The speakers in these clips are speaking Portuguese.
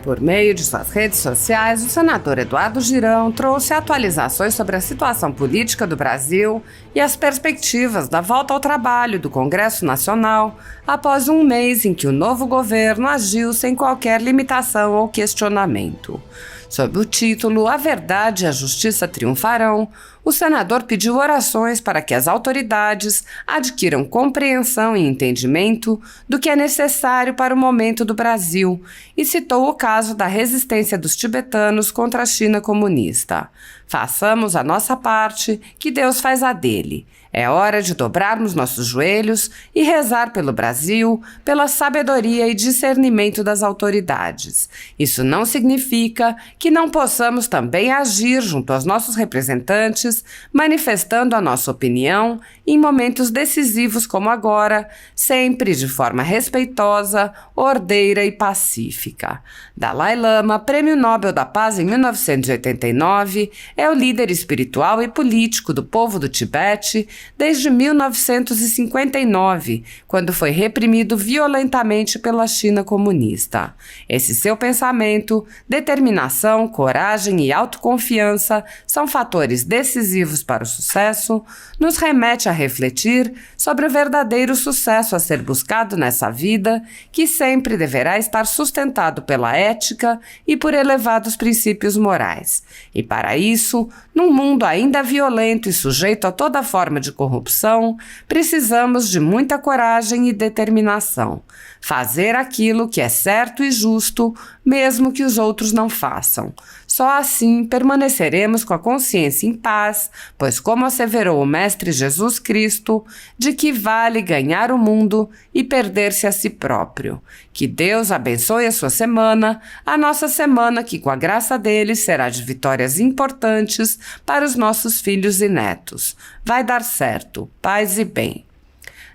Por meio de suas redes sociais, o senador Eduardo Girão trouxe atualizações sobre a situação política do Brasil e as perspectivas da volta ao trabalho do Congresso Nacional após um mês em que o novo governo agiu sem qualquer limitação ou questionamento. Sob o título A Verdade e a Justiça Triunfarão, o senador pediu orações para que as autoridades adquiram compreensão e entendimento do que é necessário para o momento do Brasil e citou o caso da resistência dos tibetanos contra a China comunista. Façamos a nossa parte, que Deus faz a dele. É hora de dobrarmos nossos joelhos e rezar pelo Brasil, pela sabedoria e discernimento das autoridades. Isso não significa que não possamos também agir junto aos nossos representantes, manifestando a nossa opinião em momentos decisivos como agora, sempre de forma respeitosa, ordeira e pacífica. Dalai Lama, Prêmio Nobel da Paz em 1989, é o líder espiritual e político do povo do Tibete desde 1959, quando foi reprimido violentamente pela China comunista. Esse seu pensamento, determinação, coragem e autoconfiança são fatores decisivos para o sucesso, nos remete a refletir sobre o verdadeiro sucesso a ser buscado nessa vida, que sempre deverá estar sustentado pela ética e por elevados princípios morais. E para isso, num mundo ainda violento e sujeito a toda forma de corrupção, precisamos de muita coragem e determinação. Fazer aquilo que é certo e justo, mesmo que os outros não façam. Só assim permaneceremos com a consciência em paz, pois, como asseverou o Mestre Jesus Cristo, de que vale ganhar o mundo e perder-se a si próprio. Que Deus abençoe a sua semana, a nossa semana que, com a graça dele, será de vitórias importantes para os nossos filhos e netos. Vai dar certo, paz e bem.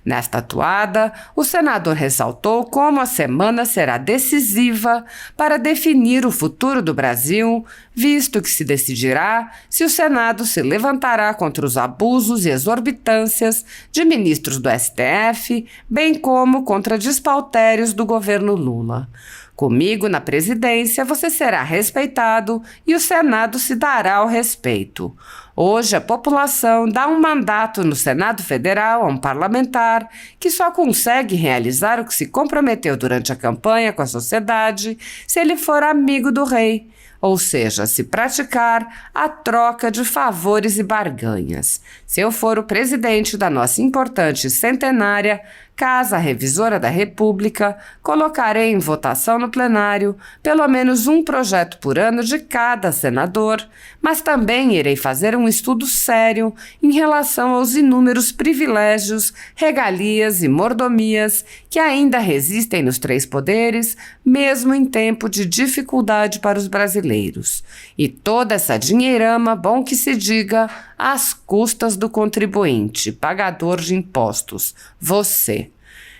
Nesta atuada, o senador ressaltou como a semana será decisiva para definir o futuro do Brasil, visto que se decidirá se o Senado se levantará contra os abusos e exorbitâncias de ministros do STF, bem como contra despautérios do governo Lula. Comigo na presidência você será respeitado e o Senado se dará ao respeito. Hoje a população dá um mandato no Senado Federal a um parlamentar que só consegue realizar o que se comprometeu durante a campanha com a sociedade se ele for amigo do rei, ou seja, se praticar a troca de favores e barganhas. Se eu for o presidente da nossa importante e centenária Casa Revisora da República, colocarei em votação no plenário pelo menos um projeto por ano de cada senador, mas também irei fazer um estudo sério em relação aos inúmeros privilégios, regalias e mordomias que ainda resistem nos três poderes, mesmo em tempo de dificuldade para os brasileiros. E toda essa dinheirama, bom que se diga, às custas do contribuinte, pagador de impostos, você.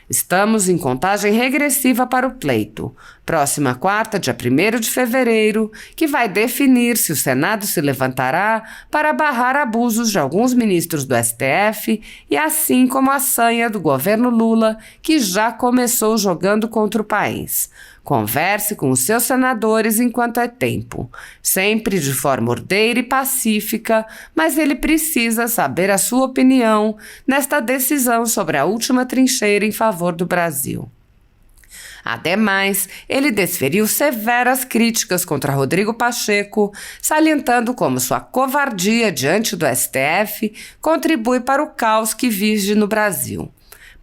Estamos em contagem regressiva para o pleito. Próxima quarta, dia 1º de fevereiro, que vai definir se o Senado se levantará para barrar abusos de alguns ministros do STF e assim como a sanha do governo Lula, que já começou jogando contra o país. Converse com os seus senadores enquanto é tempo, sempre de forma ordeira e pacífica, mas ele precisa saber a sua opinião nesta decisão sobre a última trincheira em favor do Brasil. Ademais, ele desferiu severas críticas contra Rodrigo Pacheco, salientando como sua covardia diante do STF contribui para o caos que vige no Brasil.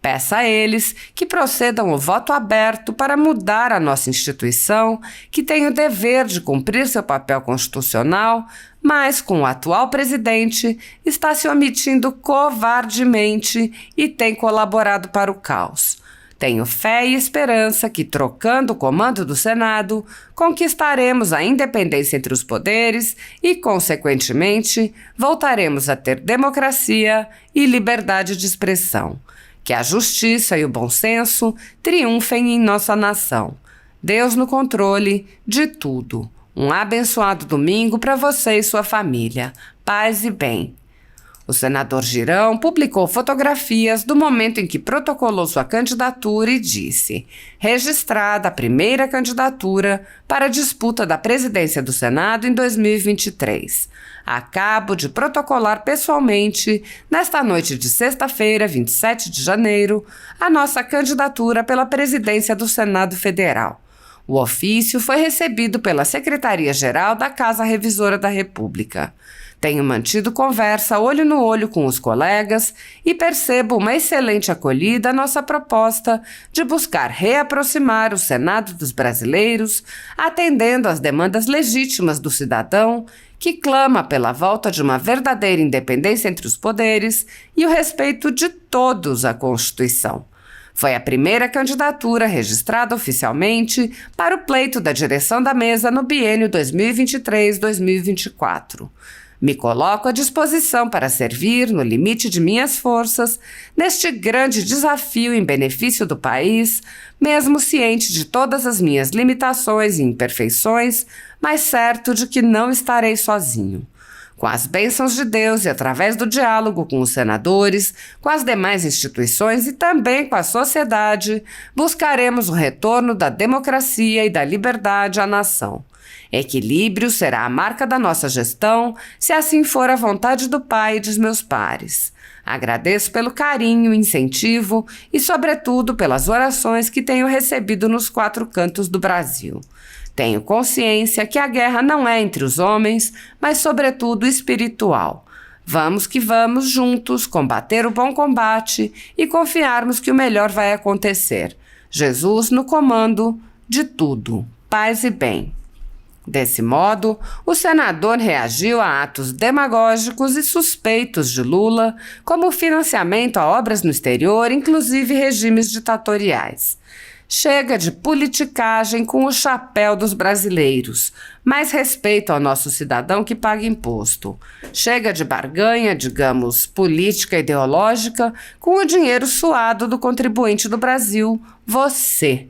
Peça a eles que procedam o voto aberto para mudar a nossa instituição, que tem o dever de cumprir seu papel constitucional, mas com o atual presidente está se omitindo covardemente e tem colaborado para o caos. Tenho fé e esperança que, trocando o comando do Senado, conquistaremos a independência entre os poderes e, consequentemente, voltaremos a ter democracia e liberdade de expressão. Que a justiça e o bom senso triunfem em nossa nação. Deus no controle de tudo. Um abençoado domingo para você e sua família. Paz e bem. O senador Girão publicou fotografias do momento em que protocolou sua candidatura e disse: registrada a primeira candidatura para a disputa da presidência do Senado em 2023. Acabo de protocolar pessoalmente, nesta noite de sexta-feira, 27 de janeiro, a nossa candidatura pela presidência do Senado Federal. O ofício foi recebido pela Secretaria-Geral da Casa Revisora da República. Tenho mantido conversa olho no olho com os colegas e percebo uma excelente acolhida à nossa proposta de buscar reaproximar o Senado dos brasileiros, atendendo às demandas legítimas do cidadão que clama pela volta de uma verdadeira independência entre os poderes e o respeito de todos à Constituição. Foi a primeira candidatura registrada oficialmente para o pleito da direção da mesa no biênio 2023-2024. Me coloco à disposição para servir, no limite de minhas forças, neste grande desafio em benefício do país, mesmo ciente de todas as minhas limitações e imperfeições, mas certo de que não estarei sozinho. Com as bênçãos de Deus e através do diálogo com os senadores, com as demais instituições e também com a sociedade, buscaremos o retorno da democracia e da liberdade à nação. Equilíbrio será a marca da nossa gestão, se assim for a vontade do Pai e dos meus pares. Agradeço pelo carinho, incentivo e, sobretudo, pelas orações que tenho recebido nos 4 cantos do Brasil. Tenho consciência que a guerra não é entre os homens, mas, sobretudo, espiritual. Vamos que vamos juntos combater o bom combate e confiarmos que o melhor vai acontecer. Jesus no comando de tudo. Paz e bem. Desse modo, o senador reagiu a atos demagógicos e suspeitos de Lula, como o financiamento a obras no exterior, inclusive regimes ditatoriais. Chega de politicagem com o chapéu dos brasileiros, mais respeito ao nosso cidadão que paga imposto. Chega de barganha, digamos, política ideológica, com o dinheiro suado do contribuinte do Brasil, você.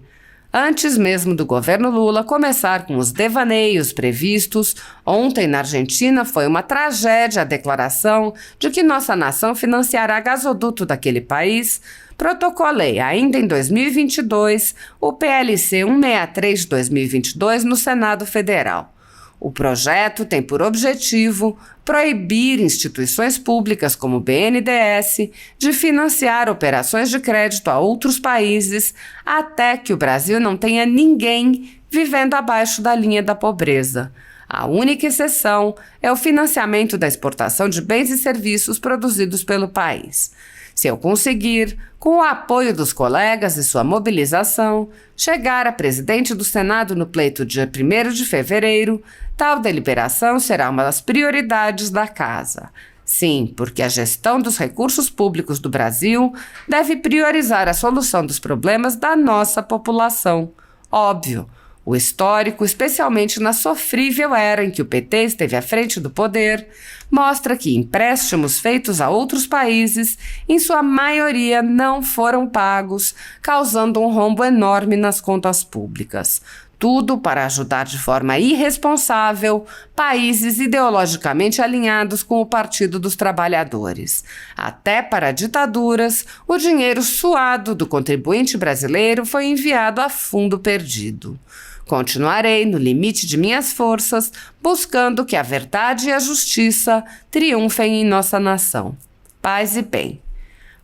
Antes mesmo do governo Lula começar com os devaneios previstos, ontem na Argentina foi uma tragédia a declaração de que nossa nação financiará gasoduto daquele país. Protocolei, ainda em 2022, o PLC 163 de 2022 no Senado Federal. O projeto tem por objetivo proibir instituições públicas como o BNDES de financiar operações de crédito a outros países até que o Brasil não tenha ninguém vivendo abaixo da linha da pobreza. A única exceção é o financiamento da exportação de bens e serviços produzidos pelo país. Se eu conseguir, com o apoio dos colegas e sua mobilização, chegar a presidente do Senado no pleito dia 1º de fevereiro, tal deliberação será uma das prioridades da Casa. Sim, porque a gestão dos recursos públicos do Brasil deve priorizar a solução dos problemas da nossa população. Óbvio, o histórico, especialmente na sofrível era em que o PT esteve à frente do poder, mostra que empréstimos feitos a outros países, em sua maioria, não foram pagos, causando um rombo enorme nas contas públicas. Tudo para ajudar de forma irresponsável países ideologicamente alinhados com o Partido dos Trabalhadores. Até para ditaduras, o dinheiro suado do contribuinte brasileiro foi enviado a fundo perdido. Continuarei, no limite de minhas forças, buscando que a verdade e a justiça triunfem em nossa nação. Paz e bem.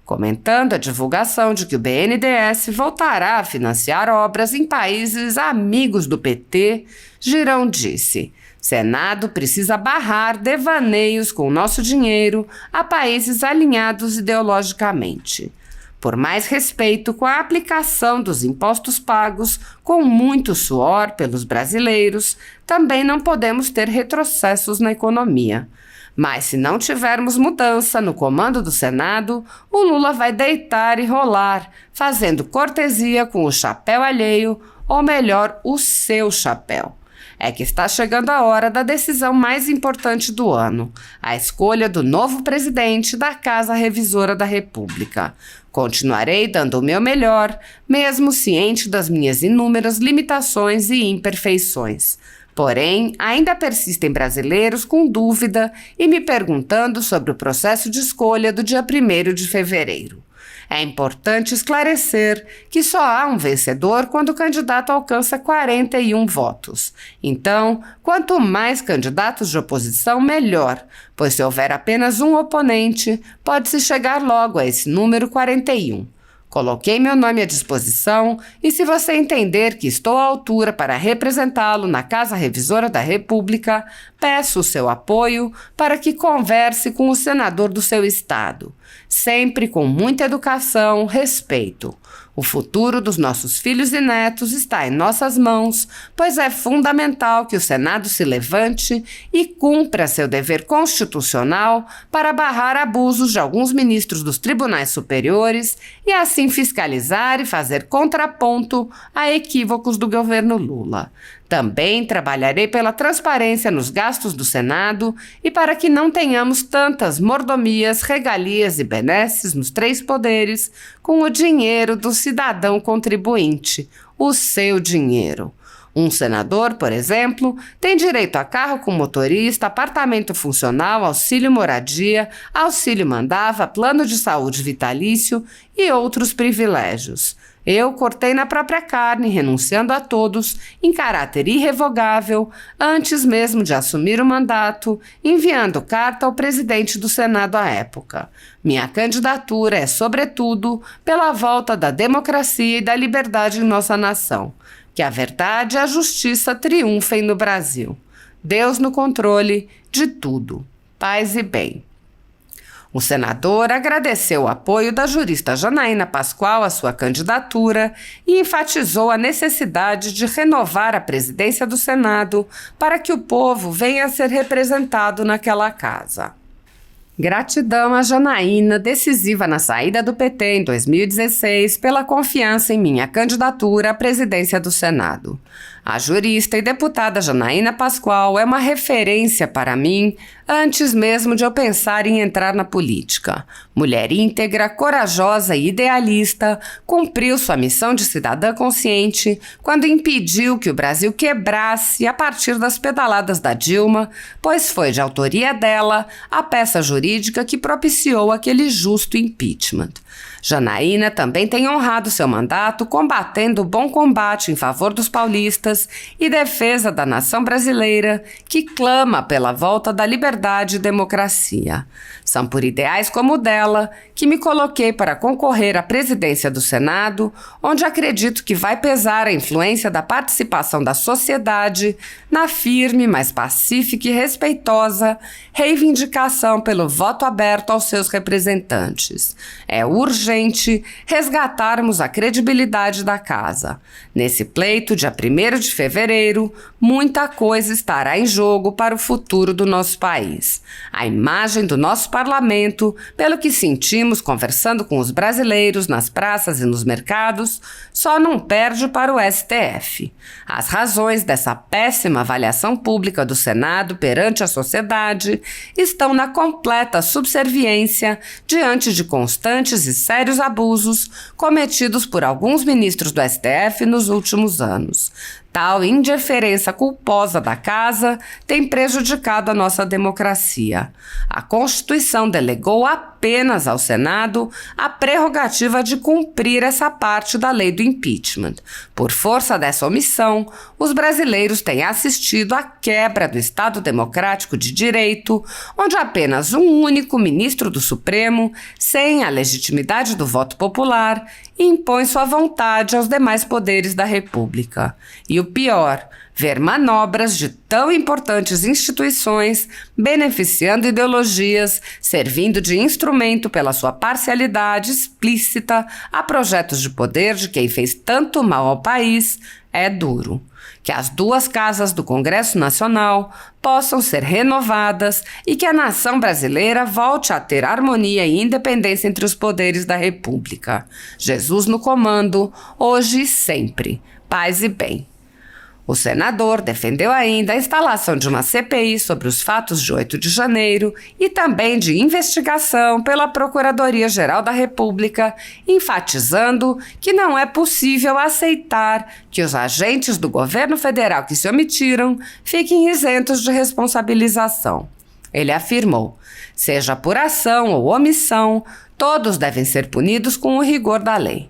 Comentando a divulgação de que o BNDES voltará a financiar obras em países amigos do PT, Girão disse: Senado precisa barrar devaneios com o nosso dinheiro a países alinhados ideologicamente. Por mais respeito com a aplicação dos impostos pagos com muito suor pelos brasileiros, também não podemos ter retrocessos na economia. Mas se não tivermos mudança no comando do Senado, o Lula vai deitar e rolar, fazendo cortesia com o chapéu alheio, ou melhor, o seu chapéu. É que está chegando a hora da decisão mais importante do ano, a escolha do novo presidente da Casa Revisora da República. Continuarei dando o meu melhor, mesmo ciente das minhas inúmeras limitações e imperfeições. Porém, ainda persistem brasileiros com dúvida e me perguntando sobre o processo de escolha do dia 1º de fevereiro. É importante esclarecer que só há um vencedor quando o candidato alcança 41 votos. Então, quanto mais candidatos de oposição, melhor, pois se houver apenas um oponente, pode-se chegar logo a esse número 41. Coloquei meu nome à disposição e, se você entender que estou à altura para representá-lo na Casa Revisora da República, peço o seu apoio para que converse com o senador do seu estado, sempre com muita educação, respeito. O futuro dos nossos filhos e netos está em nossas mãos, pois é fundamental que o Senado se levante e cumpra seu dever constitucional para barrar abusos de alguns ministros dos tribunais superiores e assim fiscalizar e fazer contraponto a equívocos do governo Lula. Também trabalharei pela transparência nos gastos do Senado e para que não tenhamos tantas mordomias, regalias e benesses nos 3 poderes com o dinheiro do cidadão contribuinte, o seu dinheiro. Um senador, por exemplo, tem direito a carro com motorista, apartamento funcional, auxílio moradia, auxílio mandava, plano de saúde vitalício e outros privilégios. Eu cortei na própria carne, renunciando a todos, em caráter irrevogável, antes mesmo de assumir o mandato, enviando carta ao presidente do Senado à época. Minha candidatura é, sobretudo, pela volta da democracia e da liberdade em nossa nação. Que a verdade e a justiça triunfem no Brasil. Deus no controle de tudo. Paz e bem. O senador agradeceu o apoio da jurista Janaína Pascoal à sua candidatura e enfatizou a necessidade de renovar a presidência do Senado para que o povo venha a ser representado naquela casa. Gratidão a Janaína, decisiva na saída do PT em 2016, pela confiança em minha candidatura à presidência do Senado. A jurista e deputada Janaína Pascoal é uma referência para mim antes mesmo de eu pensar em entrar na política. Mulher íntegra, corajosa e idealista, cumpriu sua missão de cidadã consciente quando impediu que o Brasil quebrasse a partir das pedaladas da Dilma, pois foi de autoria dela a peça jurídica que propiciou aquele justo impeachment. Janaína também tem honrado seu mandato combatendo o bom combate em favor dos paulistas e defesa da nação brasileira que clama pela volta da liberdade e democracia. São por ideais como o dela que me coloquei para concorrer à presidência do Senado, onde acredito que vai pesar a influência da participação da sociedade na firme, mas pacífica e respeitosa reivindicação pelo voto aberto aos seus representantes. É urgente resgatarmos a credibilidade da casa. Nesse pleito, dia 1º de fevereiro, muita coisa estará em jogo para o futuro do nosso país. A imagem do nosso parlamento, pelo que sentimos conversando com os brasileiros nas praças e nos mercados, só não perde para o STF. As razões dessa péssima avaliação pública do Senado perante a sociedade estão na completa subserviência diante de constantes e sérios abusos cometidos por alguns ministros do STF nos últimos anos. Tal indiferença culposa da Casa tem prejudicado a nossa democracia. A Constituição delegou apenas ao Senado a prerrogativa de cumprir essa parte da lei do impeachment. Por força dessa omissão, os brasileiros têm assistido à quebra do Estado Democrático de Direito, onde apenas um único ministro do Supremo, sem a legitimidade do voto popular, impõe sua vontade aos demais poderes da República. E o pior, ver manobras de tão importantes instituições beneficiando ideologias, servindo de instrumento pela sua parcialidade explícita a projetos de poder de quem fez tanto mal ao país, é duro. Que as 2 casas do Congresso Nacional possam ser renovadas e que a nação brasileira volte a ter harmonia e independência entre os poderes da República. Jesus no comando, hoje e sempre. Paz e bem. O senador defendeu ainda a instalação de uma CPI sobre os fatos de 8 de janeiro e também de investigação pela Procuradoria-Geral da República, enfatizando que não é possível aceitar que os agentes do governo federal que se omitiram fiquem isentos de responsabilização. Ele afirmou: seja por ação ou omissão, todos devem ser punidos com o rigor da lei.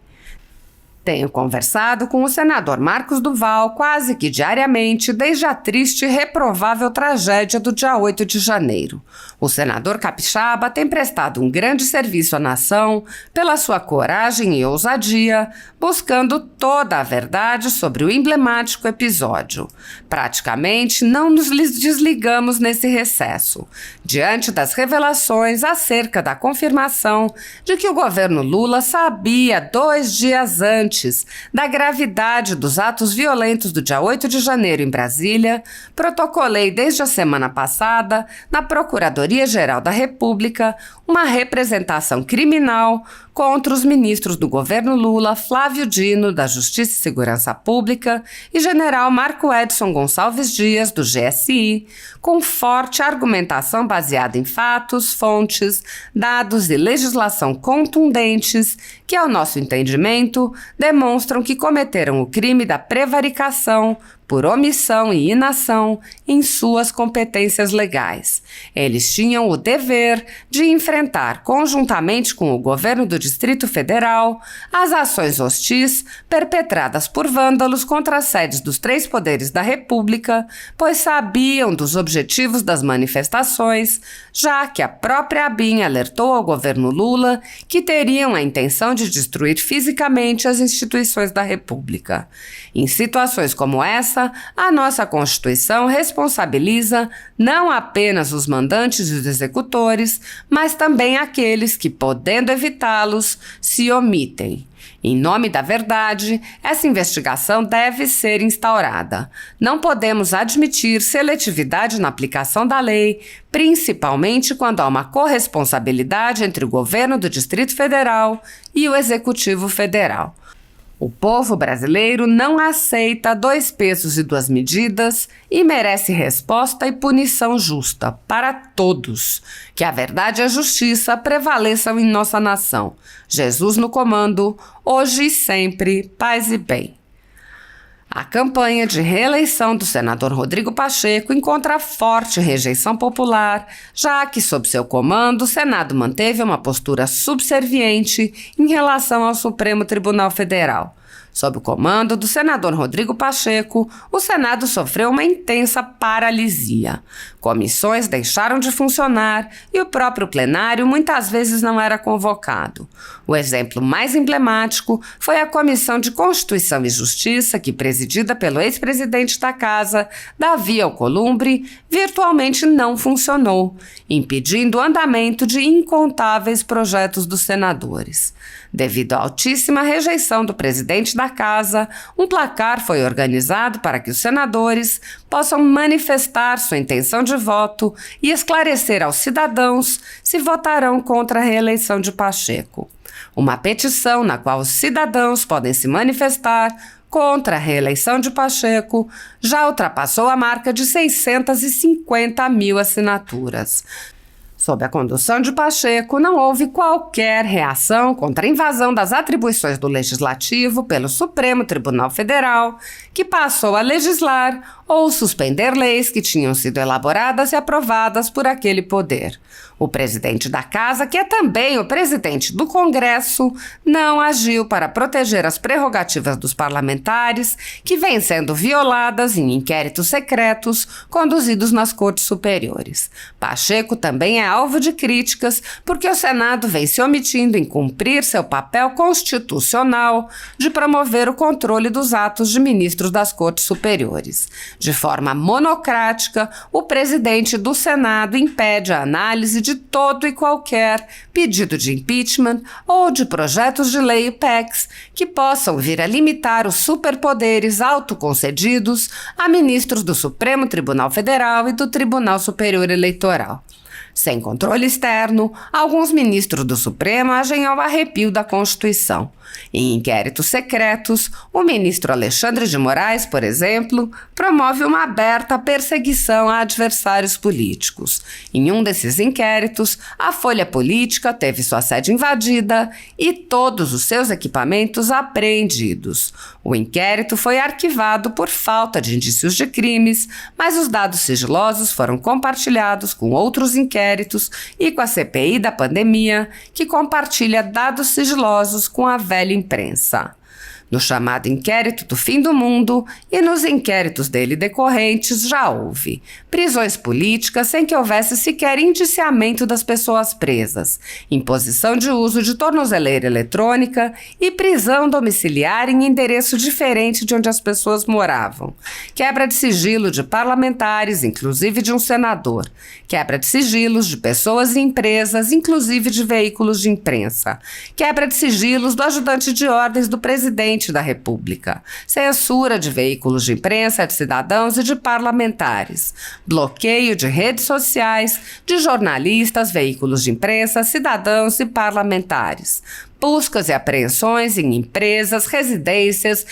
Tenho conversado com o senador Marcos Duval quase que diariamente desde a triste e reprovável tragédia do dia 8 de janeiro. O senador capixaba tem prestado um grande serviço à nação pela sua coragem e ousadia, buscando toda a verdade sobre o emblemático episódio. Praticamente não nos desligamos nesse recesso, diante das revelações acerca da confirmação de que o governo Lula sabia 2 dias antes da gravidade dos atos violentos do dia 8 de janeiro em Brasília. Protocolei desde a semana passada, na Procuradoria-Geral da República, uma representação criminal contra os ministros do governo Lula, Flávio Dino, da Justiça e Segurança Pública, e general Marco Edson Gonçalves Dias, do GSI, com forte argumentação baseada em fatos, fontes, dados e legislação contundentes que, ao nosso entendimento, demonstram que cometeram o crime da prevaricação por omissão e inação em suas competências legais. Eles tinham o dever de enfrentar, conjuntamente com o governo do Distrito Federal, as ações hostis perpetradas por vândalos contra as sedes dos 3 poderes da República, pois sabiam dos objetivos das manifestações, já que a própria ABIN alertou ao governo Lula que teriam a intenção de destruir fisicamente as instituições da República. Em situações como essa, a nossa Constituição responsabiliza não apenas os mandantes e os executores, mas também aqueles que, podendo evitá-los, se omitem. Em nome da verdade, essa investigação deve ser instaurada. Não podemos admitir seletividade na aplicação da lei, principalmente quando há uma corresponsabilidade entre o governo do Distrito Federal e o Executivo Federal. O povo brasileiro não aceita 2 pesos e 2 medidas e merece resposta e punição justa para todos. Que a verdade e a justiça prevaleçam em nossa nação. Jesus no comando, hoje e sempre, paz e bem. A campanha de reeleição do senador Rodrigo Pacheco encontra forte rejeição popular, já que, sob seu comando, o Senado manteve uma postura subserviente em relação ao Supremo Tribunal Federal. Sob o comando do senador Rodrigo Pacheco, o Senado sofreu uma intensa paralisia. Comissões deixaram de funcionar e o próprio plenário muitas vezes não era convocado. O exemplo mais emblemático foi a Comissão de Constituição e Justiça, que, presidida pelo ex-presidente da Casa, Davi Alcolumbre, virtualmente não funcionou, impedindo o andamento de incontáveis projetos dos senadores. Devido à altíssima rejeição do presidente da Casa, um placar foi organizado para que os senadores possam manifestar sua intenção de voto e esclarecer aos cidadãos se votarão contra a reeleição de Pacheco. Uma petição na qual os cidadãos podem se manifestar contra a reeleição de Pacheco já ultrapassou a marca de 650 mil assinaturas. Sob a condução de Pacheco, não houve qualquer reação contra a invasão das atribuições do Legislativo pelo Supremo Tribunal Federal, que passou a legislar ou suspender leis que tinham sido elaboradas e aprovadas por aquele poder. O presidente da Casa, que é também o presidente do Congresso, não agiu para proteger as prerrogativas dos parlamentares, que vêm sendo violadas em inquéritos secretos conduzidos nas cortes superiores. Pacheco também é alvo de críticas porque o Senado vem se omitindo em cumprir seu papel constitucional de promover o controle dos atos de ministros das cortes superiores. De forma monocrática, o presidente do Senado impede a análise de todo e qualquer pedido de impeachment ou de projetos de lei e PECs que possam vir a limitar os superpoderes autoconcedidos a ministros do Supremo Tribunal Federal e do Tribunal Superior Eleitoral. Sem controle externo, alguns ministros do Supremo agem ao arrepio da Constituição. Em inquéritos secretos, o ministro Alexandre de Moraes, por exemplo, promove uma aberta perseguição a adversários políticos. Em um desses inquéritos, a Folha Política teve sua sede invadida e todos os seus equipamentos apreendidos. O inquérito foi arquivado por falta de indícios de crimes, mas os dados sigilosos foram compartilhados com outros inquéritos e com a CPI da pandemia, que compartilha dados sigilosos com a velha imprensa. No chamado inquérito do fim do mundo e nos inquéritos dele decorrentes já houve prisões políticas sem que houvesse sequer indiciamento das pessoas presas, imposição de uso de tornozeleira eletrônica e prisão domiciliar em endereço diferente de onde as pessoas moravam, quebra de sigilo de parlamentares, inclusive de um senador, quebra de sigilos de pessoas e empresas, inclusive de veículos de imprensa, quebra de sigilos do ajudante de ordens do presidente da República, censura de veículos de imprensa, de cidadãos e de parlamentares, bloqueio de redes sociais, de jornalistas, veículos de imprensa, cidadãos e parlamentares, buscas e apreensões em empresas, residências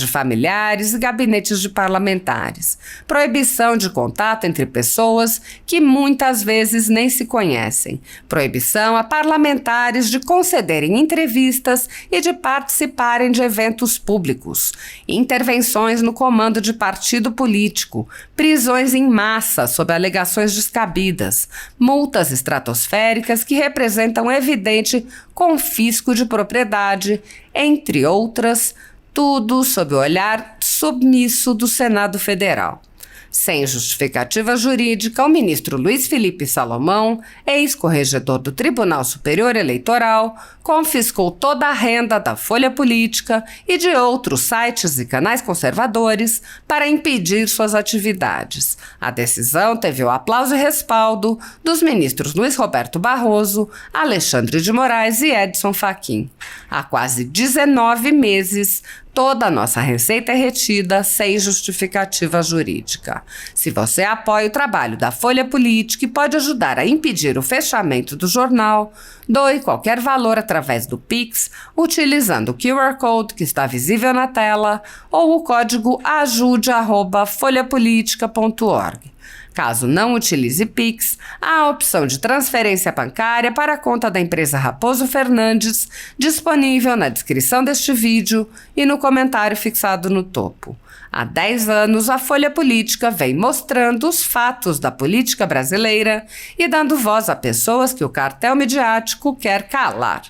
de familiares e gabinetes de parlamentares, proibição de contato entre pessoas que muitas vezes nem se conhecem, proibição a parlamentares de concederem entrevistas e de participarem de eventos públicos, intervenções no comando de partido político, prisões em massa sob alegações descabidas, multas estratosféricas que representam evidente confisco de propriedade, entre outras, tudo sob o olhar submisso do Senado Federal. Sem justificativa jurídica, o ministro Luiz Felipe Salomão, ex-corregedor do Tribunal Superior Eleitoral, confiscou toda a renda da Folha Política e de outros sites e canais conservadores para impedir suas atividades. A decisão teve o aplauso e respaldo dos ministros Luiz Roberto Barroso, Alexandre de Moraes e Edson Fachin. Há quase 19 meses, toda a nossa receita é retida sem justificativa jurídica. Se você apoia o trabalho da Folha Política e pode ajudar a impedir o fechamento do jornal, doe qualquer valor através do Pix, utilizando o QR Code que está visível na tela ou o código ajude@folhapolitica.org. Caso não utilize Pix, há a opção de transferência bancária para a conta da empresa Raposo Fernandes, disponível na descrição deste vídeo e no comentário fixado no topo. Há 10 anos, a Folha Política vem mostrando os fatos da política brasileira e dando voz a pessoas que o cartel midiático quer calar.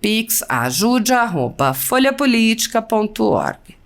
Pix ajude@folhapolitica.org.